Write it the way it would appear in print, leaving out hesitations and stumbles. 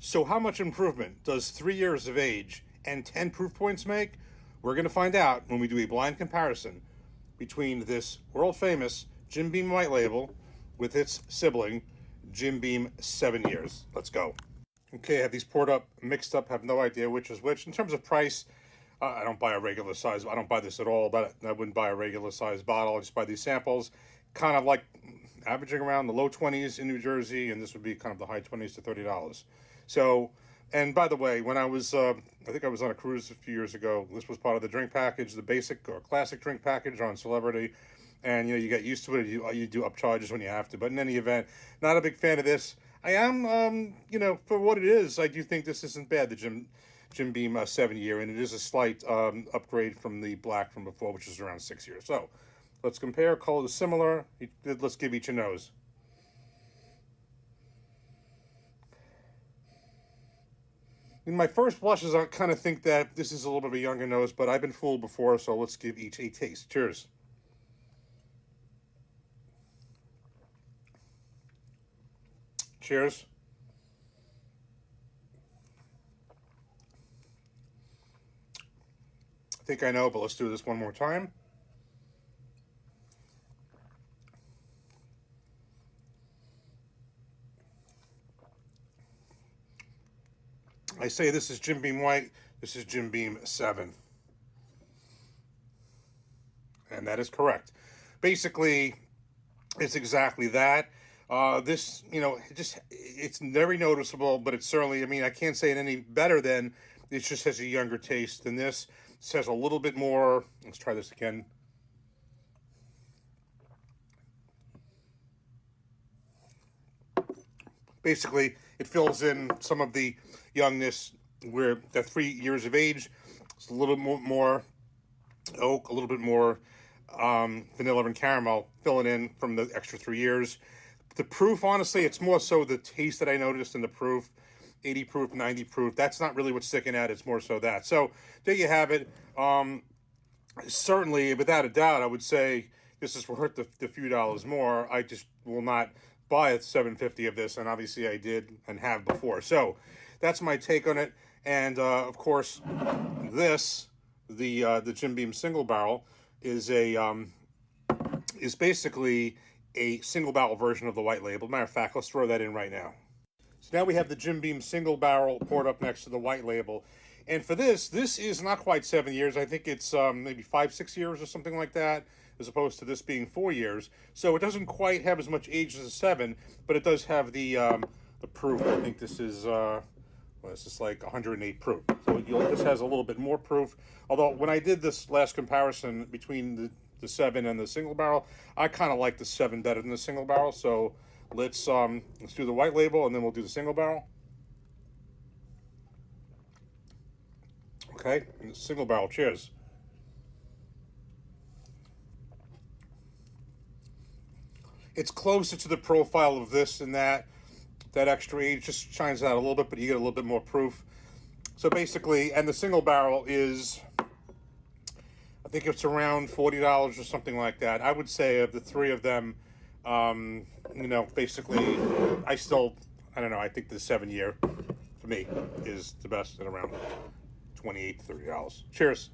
So how much improvement does 3 years of age and 10 proof points make? We're going to find out when we do a blind comparison between this world famous Jim Beam White Label with its sibling, Jim Beam 7 years. Let's go. Okay, I have these poured up, mixed up, have no idea which is which. In terms of price, I don't buy a regular size. I don't buy this at all, but I wouldn't buy a regular size bottle. I just buy these samples, kind of like averaging around the low 20s in New Jersey, and this would be kind of the high 20s to $30. So, and by the way, when I was, I think I was on a cruise a few years ago, this was part of the drink package, the basic or classic drink package on Celebrity. And, you get used to it. You do upcharges when you have to. But in any event, not a big fan of this. I am, for what it is, I do think this isn't bad, the Jim Beam 7 year. And it is a slight upgrade from the black from before, which is around 6 years. So let's compare. Color is similar. Let's give each a nose. In my first blushes, I kind of think that this is a little bit of a younger nose, but I've been fooled before, so let's give each a taste. Cheers. Cheers. I think I know, but let's do this one more time. I say this is Jim Beam White, this is Jim Beam 7. And that is correct. Basically, it's exactly that. This, it's very noticeable, but it's certainly, I can't say it any better than it just has a younger taste than this. This has a little bit more, let's try this again. Basically, it fills in some of the youngness where the 3 years of age, it's a little more oak, a little bit more vanilla and caramel, filling in from the extra 3 years. The proof, honestly, it's more so the taste that I noticed in the proof. 80 proof, 90 proof. That's not really what's sticking out. It's more so that. So there you have it. Certainly, without a doubt, I would say this is worth the few dollars more. I just will not buy a $7.50 of this, and obviously I did and have before. So that's my take on it. And of course, this the Jim Beam single barrel is basically a single barrel version of the White Label. Matter of fact, let's throw that in right now. So now we have the Jim Beam single barrel poured up next to the White Label. And for this is not quite 7 years. I think it's maybe 5-6 years or something like that, as opposed to this being 4 years. So it doesn't quite have as much age as a 7, but it does have the proof. I think this is this is like 108 proof. So this has a little bit more proof. Although when I did this last comparison between the 7 and the single barrel, I kind of like the 7 better than the single barrel. So let's do the White Label and then we'll do the single barrel. Okay, and the single barrel. Cheers. It's closer to the profile of this and that. That extra age just shines out a little bit, but you get a little bit more proof. So basically, and the single barrel is, I think it's around $40 or something like that. I would say of the three of them, basically, I don't know, I think the 7 year for me is the best at around $28 to $30. Cheers.